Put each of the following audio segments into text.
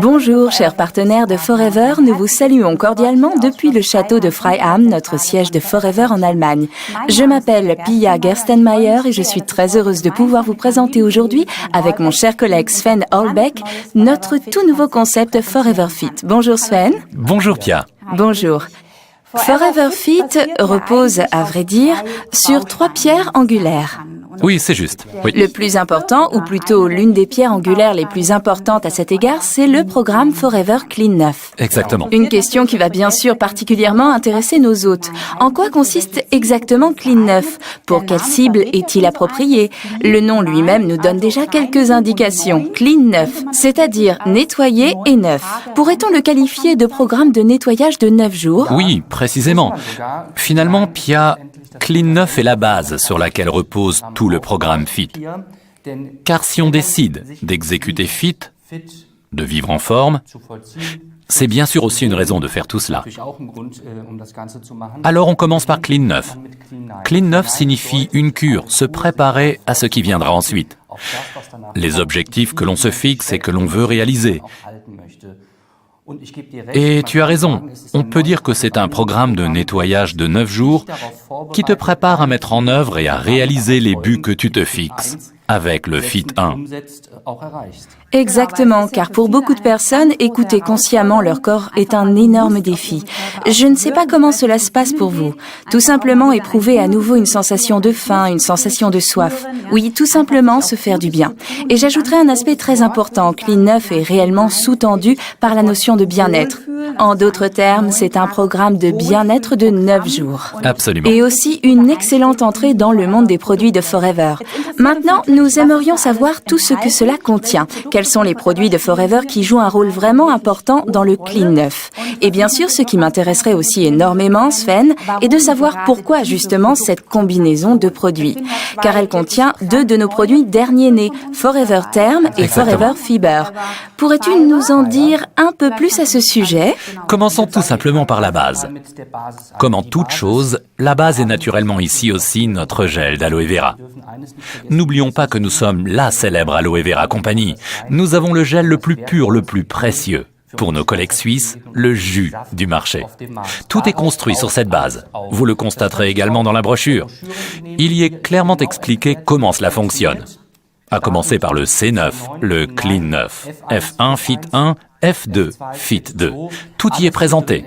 Bonjour, chers partenaires de Forever, nous vous saluons cordialement depuis le château de Freiham, notre siège de Forever en Allemagne. Je m'appelle Pia Gerstenmaier et je suis très heureuse de pouvoir vous présenter aujourd'hui, avec mon cher collègue Sven Holbeck, notre tout nouveau concept Forever Fit. Bonjour Sven. Bonjour Pia. Bonjour. Forever Fit repose, à vrai dire, sur 3 pierres angulaires. Oui, c'est juste. Oui. Le plus important, ou plutôt l'une des pierres angulaires les plus importantes à cet égard, c'est le programme Forever Clean 9. Exactement. Une question qui va bien sûr particulièrement intéresser nos hôtes. En quoi consiste exactement Clean 9 ? Pour quelle cible est-il approprié ? Le nom lui-même nous donne déjà quelques indications. Clean 9, c'est-à-dire nettoyé et neuf. Pourrait-on le qualifier de programme de nettoyage de 9 jours ? Oui, précisément. Finalement, Pia, Clean 9 est la base sur laquelle repose tout le programme FIT. Car si on décide d'exécuter FIT, de vivre en forme, c'est bien sûr aussi une raison de faire tout cela. Alors on commence par Clean 9. Clean 9 signifie une cure, se préparer à ce qui viendra ensuite. Les objectifs que l'on se fixe et que l'on veut réaliser. Et tu as raison, on peut dire que c'est un programme de nettoyage de 9 jours qui te prépare à mettre en œuvre et à réaliser les buts que tu te fixes avec le FIT 1. Exactement, car pour beaucoup de personnes, écouter consciemment leur corps est un énorme défi. Je ne sais pas comment cela se passe pour vous. Tout simplement éprouver à nouveau une sensation de faim, une sensation de soif. Oui, tout simplement se faire du bien. Et j'ajouterai un aspect très important. Clean 9 est réellement sous-tendu par la notion de bien-être. En d'autres termes, c'est un programme de bien-être de 9 jours. Absolument. Et aussi une excellente entrée dans le monde des produits de Forever. Maintenant, nous aimerions savoir tout ce que cela contient. Quels sont les produits de Forever qui jouent un rôle vraiment important dans le Clean 9. Et bien sûr, ce qui m'intéresserait aussi énormément, Sven, est de savoir pourquoi justement cette combinaison de produits. Car elle contient 2 de nos produits derniers nés, Forever Term et Forever Fiber. Pourrais-tu nous en dire un peu plus à ce sujet ? Commençons tout simplement par la base. Comme en toute chose, la base est naturellement ici aussi notre gel d'aloe vera. N'oublions pas que nous sommes la célèbre Aloe Vera Company. Nous avons le gel le plus pur, le plus précieux. Pour nos collègues suisses, le jus du marché. Tout est construit sur cette base. Vous le constaterez également dans la brochure. Il y est clairement expliqué comment cela fonctionne. À commencer par le C9, le Clean 9, F1 Fit 1, F2 Fit 2. Tout y est présenté.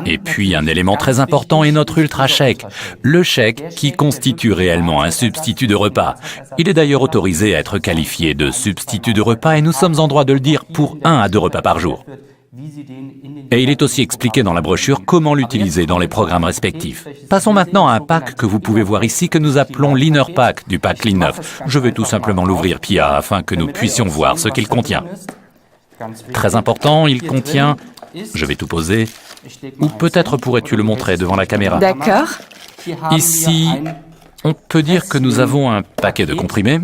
Et puis un élément très important est notre Ultra Shake, le shake qui constitue réellement un substitut de repas. Il est d'ailleurs autorisé à être qualifié de substitut de repas et nous sommes en droit de le dire pour 1 à 2 repas par jour. Et il est aussi expliqué dans la brochure comment l'utiliser dans les programmes respectifs. Passons maintenant à un pack que vous pouvez voir ici que nous appelons l'Inner Pack du pack Clean 9. Je vais tout simplement l'ouvrir, Pia, afin que nous puissions voir ce qu'il contient. Très important, il contient... Je vais tout poser. Ou peut-être pourrais-tu le montrer devant la caméra. D'accord. Ici, on peut dire que nous avons un paquet de comprimés.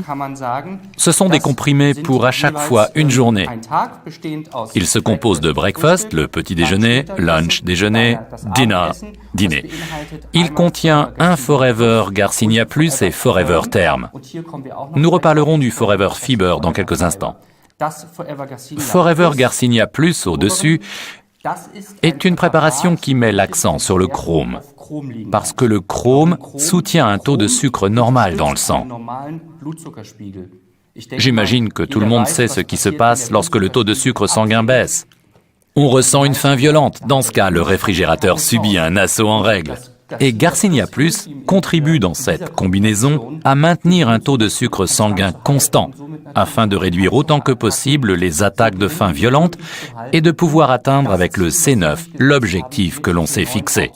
Ce sont des comprimés pour à chaque fois une journée. Ils se composent de breakfast, le petit déjeuner, lunch, déjeuner, dinner, dîner. Il contient un Forever Garcinia Plus et Forever Term. Nous reparlerons du Forever Fiber dans quelques instants. Forever Garcinia Plus au-dessus est une préparation qui met l'accent sur le chrome, parce que le chrome soutient un taux de sucre normal dans le sang. J'imagine que tout le monde sait ce qui se passe lorsque le taux de sucre sanguin baisse. On ressent une faim violente. Dans ce cas, le réfrigérateur subit un assaut en règle. Et Garcinia Plus contribue dans cette combinaison à maintenir un taux de sucre sanguin constant, afin de réduire autant que possible les attaques de faim violentes et de pouvoir atteindre avec le C9 l'objectif que l'on s'est fixé.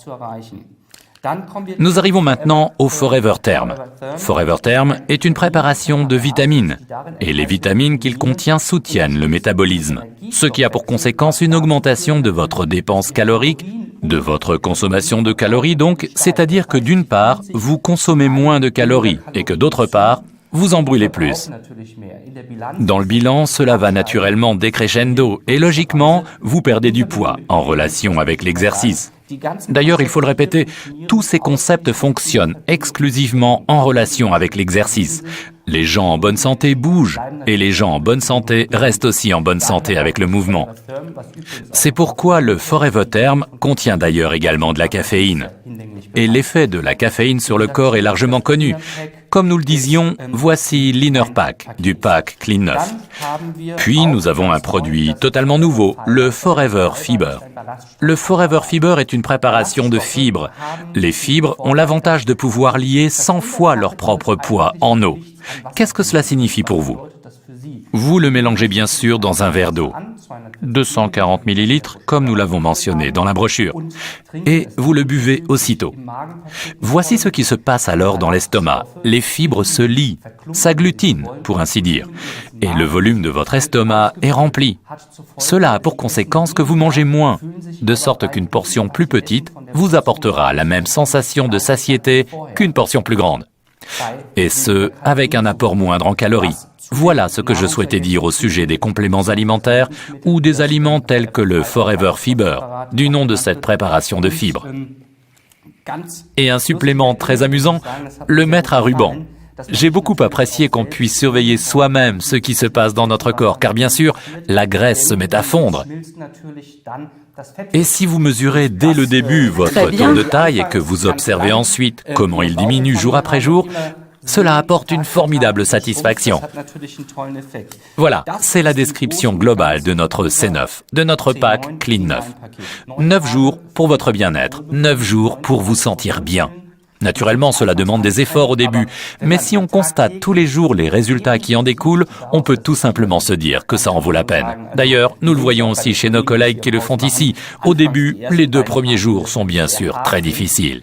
Nous arrivons maintenant au Forever Term. Forever Term est une préparation de vitamines, et les vitamines qu'il contient soutiennent le métabolisme, ce qui a pour conséquence une augmentation de votre dépense calorique, de votre consommation de calories donc, c'est-à-dire que d'une part, vous consommez moins de calories, et que d'autre part, vous en brûlez plus. Dans le bilan, cela va naturellement décrescendo, et logiquement, vous perdez du poids en relation avec l'exercice. D'ailleurs, il faut le répéter, tous ces concepts fonctionnent exclusivement en relation avec l'exercice. Les gens en bonne santé bougent et les gens en bonne santé restent aussi en bonne santé avec le mouvement. C'est pourquoi le Forever Term contient d'ailleurs également de la caféine. Et l'effet de la caféine sur le corps est largement connu. Comme nous le disions, voici l'Inner Pack du pack Clean 9. Puis nous avons un produit totalement nouveau, le Forever Fiber. Le Forever Fiber est une préparation de fibres. Les fibres ont l'avantage de pouvoir lier 100 fois leur propre poids en eau. Qu'est-ce que cela signifie pour vous? Vous le mélangez bien sûr dans un verre d'eau, 240 ml comme nous l'avons mentionné dans la brochure, et vous le buvez aussitôt. Voici ce qui se passe alors dans l'estomac. Les fibres se lient, s'agglutinent pour ainsi dire, et le volume de votre estomac est rempli. Cela a pour conséquence que vous mangez moins, de sorte qu'une portion plus petite vous apportera la même sensation de satiété qu'une portion plus grande. Et ce, avec un apport moindre en calories. Voilà ce que je souhaitais dire au sujet des compléments alimentaires ou des aliments tels que le Forever Fiber, du nom de cette préparation de fibres. Et un supplément très amusant, le mettre à ruban. J'ai beaucoup apprécié qu'on puisse surveiller soi-même ce qui se passe dans notre corps, car bien sûr, la graisse se met à fondre. Et si vous mesurez dès le début votre taux de taille et que vous observez ensuite comment il diminue jour après jour, cela apporte une formidable satisfaction. Voilà, c'est la description globale de notre C9, de notre pack Clean 9. 9 jours pour votre bien-être, 9 jours pour vous sentir bien. Naturellement, cela demande des efforts au début, mais si on constate tous les jours les résultats qui en découlent, on peut tout simplement se dire que ça en vaut la peine. D'ailleurs, nous le voyons aussi chez nos collègues qui le font ici. Au début, les 2 premiers jours sont bien sûr très difficiles.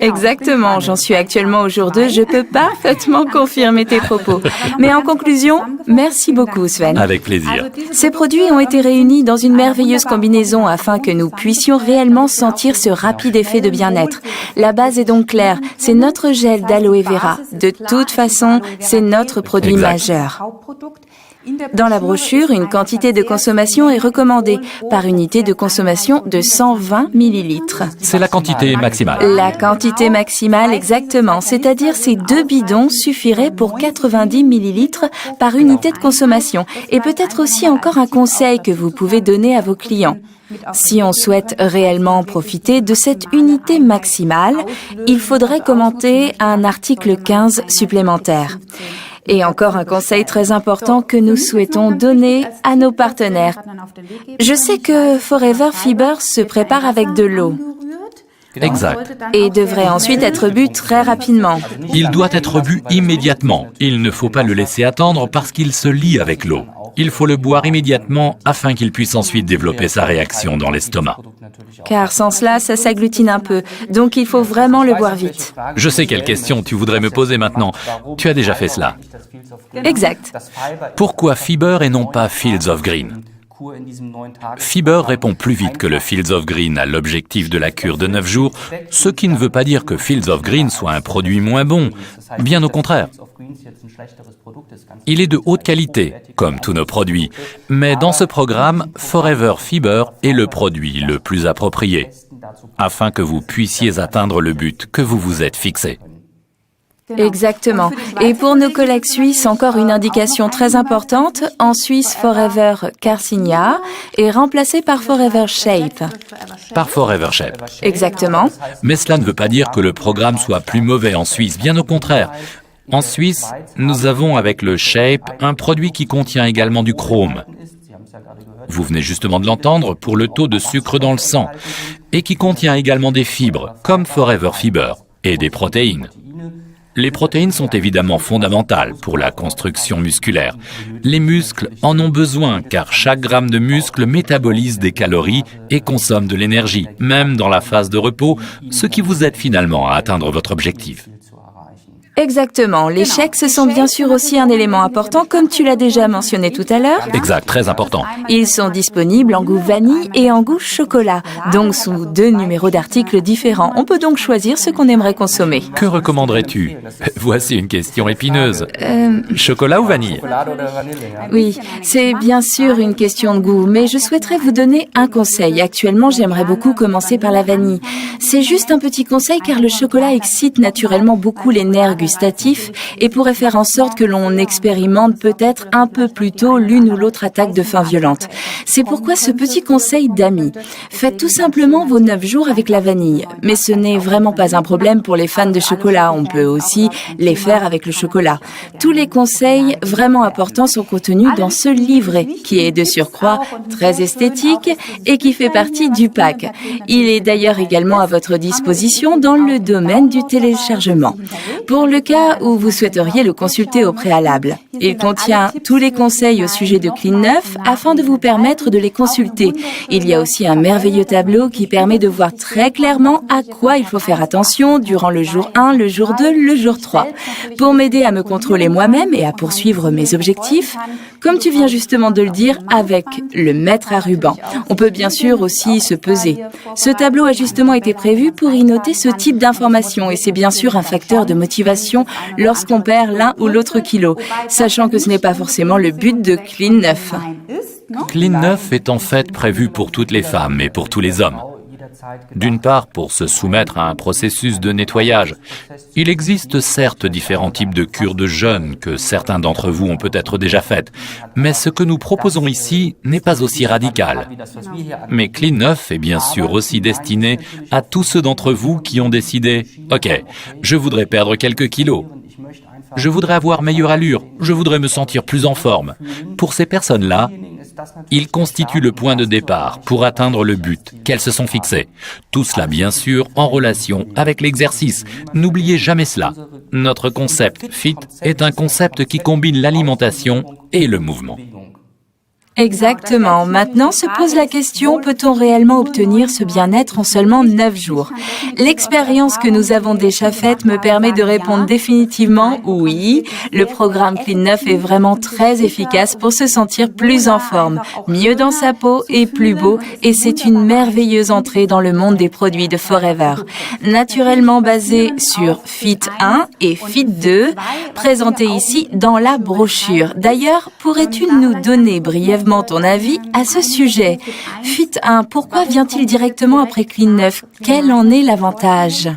Exactement, j'en suis actuellement au jour 2, je peux parfaitement confirmer tes propos. Mais en conclusion, merci beaucoup Sven. Avec plaisir. Ces produits ont été réunis dans une merveilleuse combinaison afin que nous puissions réellement sentir ce rapide effet de bien-être. La base est donc claire, c'est notre gel d'aloe vera. De toute façon, c'est notre produit majeur. Dans la brochure, une quantité de consommation est recommandée par unité de consommation de 120 ml. C'est la quantité maximale. La quantité maximale, exactement. C'est-à-dire ces 2 bidons suffiraient pour 90 ml par unité de consommation. Et peut-être aussi encore un conseil que vous pouvez donner à vos clients. Si on souhaite réellement profiter de cette unité maximale, il faudrait commenter un article 15 supplémentaire. Et encore un conseil très important que nous souhaitons donner à nos partenaires. Je sais que Forever Fiber se prépare avec de l'eau. Exact. Et devrait ensuite être bu très rapidement. Il doit être bu immédiatement. Il ne faut pas le laisser attendre parce qu'il se lie avec l'eau. Il faut le boire immédiatement afin qu'il puisse ensuite développer sa réaction dans l'estomac. Car sans cela, ça s'agglutine un peu. Donc il faut vraiment le boire vite. Je sais quelle question tu voudrais me poser maintenant. Tu as déjà fait cela. Exact. Pourquoi Fiber et non pas Fields of Green? Fiber répond plus vite que le Fields of Green à l'objectif de la cure de 9 jours, ce qui ne veut pas dire que Fields of Green soit un produit moins bon, bien au contraire. Il est de haute qualité, comme tous nos produits, mais dans ce programme, Forever Fiber est le produit le plus approprié, afin que vous puissiez atteindre le but que vous vous êtes fixé. Exactement. Et pour nos collègues suisses, encore une indication très importante. En Suisse, Forever Carcinia est remplacé par Forever Shape. Par Forever Shape. Exactement. Mais cela ne veut pas dire que le programme soit plus mauvais en Suisse, bien au contraire. En Suisse, nous avons avec le Shape un produit qui contient également du chrome. Vous venez justement de l'entendre pour le taux de sucre dans le sang et qui contient également des fibres comme Forever Fiber et des protéines. Les protéines sont évidemment fondamentales pour la construction musculaire. Les muscles en ont besoin car chaque gramme de muscle métabolise des calories et consomme de l'énergie, même dans la phase de repos, ce qui vous aide finalement à atteindre votre objectif. Exactement. Les shakes sont bien sûr aussi un élément important, comme tu l'as déjà mentionné tout à l'heure. Exact, très important. Ils sont disponibles en goût vanille et en goût chocolat, donc sous 2 numéros d'articles différents. On peut donc choisir ce qu'on aimerait consommer. Que recommanderais-tu? Voici une question épineuse. Chocolat ou vanille? Oui, c'est bien sûr une question de goût, mais je souhaiterais vous donner un conseil. Actuellement, j'aimerais beaucoup commencer par la vanille. C'est juste un petit conseil car le chocolat excite naturellement beaucoup les nerfs gustatifs et pourrait faire en sorte que l'on expérimente peut-être un peu plus tôt l'une ou l'autre attaque de faim violente. C'est pourquoi ce petit conseil d'amis. Faites tout simplement vos 9 jours avec la vanille. Mais ce n'est vraiment pas un problème pour les fans de chocolat. On peut aussi les faire avec le chocolat. Tous les conseils vraiment importants sont contenus dans ce livret qui est de surcroît très esthétique et qui fait partie du pack. Il est d'ailleurs également à votre disposition dans le domaine du téléchargement. Pour le cas où vous souhaiteriez le consulter au préalable. Il contient tous les conseils au sujet de Clean 9 afin de vous permettre de les consulter. Il y a aussi un merveilleux tableau qui permet de voir très clairement à quoi il faut faire attention durant le jour 1, le jour 2, le jour 3. Pour m'aider à me contrôler moi-même et à poursuivre mes objectifs, comme tu viens justement de le dire, avec le mètre à ruban. On peut bien sûr aussi se peser. Ce tableau a justement été prévu pour y noter ce type d'informations et c'est bien sûr un facteur de motivation lorsqu'on perd l'un ou l'autre kilo, sachant que ce n'est pas forcément le but de Clean 9. Clean 9 est en fait prévu pour toutes les femmes et pour tous les hommes. D'une part, pour se soumettre à un processus de nettoyage. Il existe certes différents types de cures de jeûne que certains d'entre vous ont peut-être déjà faites, mais ce que nous proposons ici n'est pas aussi radical. Mais Clean 9 est bien sûr aussi destiné à tous ceux d'entre vous qui ont décidé « Ok, je voudrais perdre quelques kilos. Je voudrais avoir meilleure allure, je voudrais me sentir plus en forme. » Pour ces personnes-là, il constitue le point de départ pour atteindre le but qu'elles se sont fixées. Tout cela, bien sûr, en relation avec l'exercice. N'oubliez jamais cela. Notre concept FIT est un concept qui combine l'alimentation et le mouvement. Exactement. Maintenant se pose la question, peut-on réellement obtenir ce bien-être en seulement 9 jours? L'expérience que nous avons déjà faite me permet de répondre définitivement oui. Le programme Clean 9 est vraiment très efficace pour se sentir plus en forme, mieux dans sa peau et plus beau, et c'est une merveilleuse entrée dans le monde des produits de Forever. Naturellement basé sur Fit 1 et Fit 2, présentés ici dans la brochure. D'ailleurs, pourrais-tu nous donner brièvement ton avis à ce sujet? Fit 1, pourquoi vient-il directement après Clean 9? Quel en est l'avantage?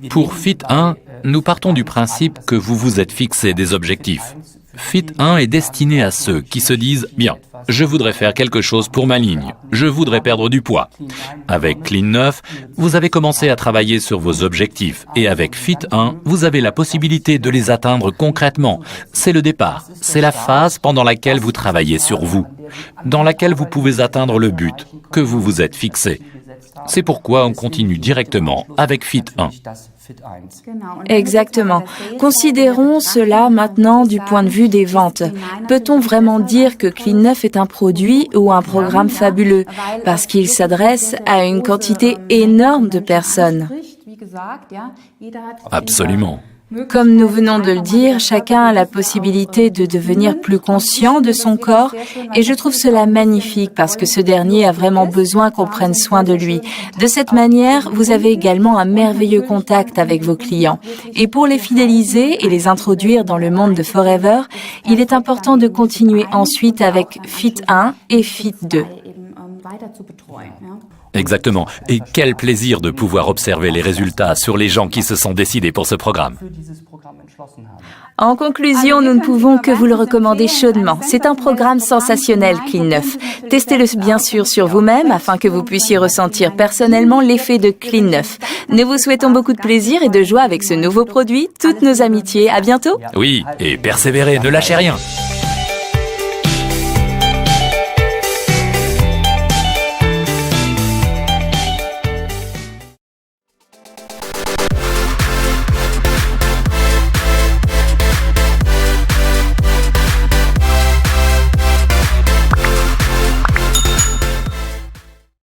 Pour Fit 1, nous partons du principe que vous vous êtes fixé des objectifs. Fit 1 est destiné à ceux qui se disent « Bien, je voudrais faire quelque chose pour ma ligne, je voudrais perdre du poids ». Avec Clean 9, vous avez commencé à travailler sur vos objectifs et avec Fit 1, vous avez la possibilité de les atteindre concrètement. C'est le départ, c'est la phase pendant laquelle vous travaillez sur vous, dans laquelle vous pouvez atteindre le but que vous vous êtes fixé. C'est pourquoi on continue directement avec Fit 1. Exactement. Considérons cela maintenant du point de vue des ventes. Peut-on vraiment dire que Clean 9 est un produit ou un programme fabuleux parce qu'il s'adresse à une quantité énorme de personnes? Absolument. Comme nous venons de le dire, chacun a la possibilité de devenir plus conscient de son corps et je trouve cela magnifique parce que ce dernier a vraiment besoin qu'on prenne soin de lui. De cette manière, vous avez également un merveilleux contact avec vos clients. Et pour les fidéliser et les introduire dans le monde de Forever, il est important de continuer ensuite avec Fit 1 et Fit 2. Exactement. Et quel plaisir de pouvoir observer les résultats sur les gens qui se sont décidés pour ce programme. En conclusion, nous ne pouvons que vous le recommander chaudement. C'est un programme sensationnel, Clean 9. Testez-le bien sûr sur vous-même afin que vous puissiez ressentir personnellement l'effet de Clean 9. Nous vous souhaitons beaucoup de plaisir et de joie avec ce nouveau produit. Toutes nos amitiés. À bientôt. Oui, et persévérez, ne lâchez rien.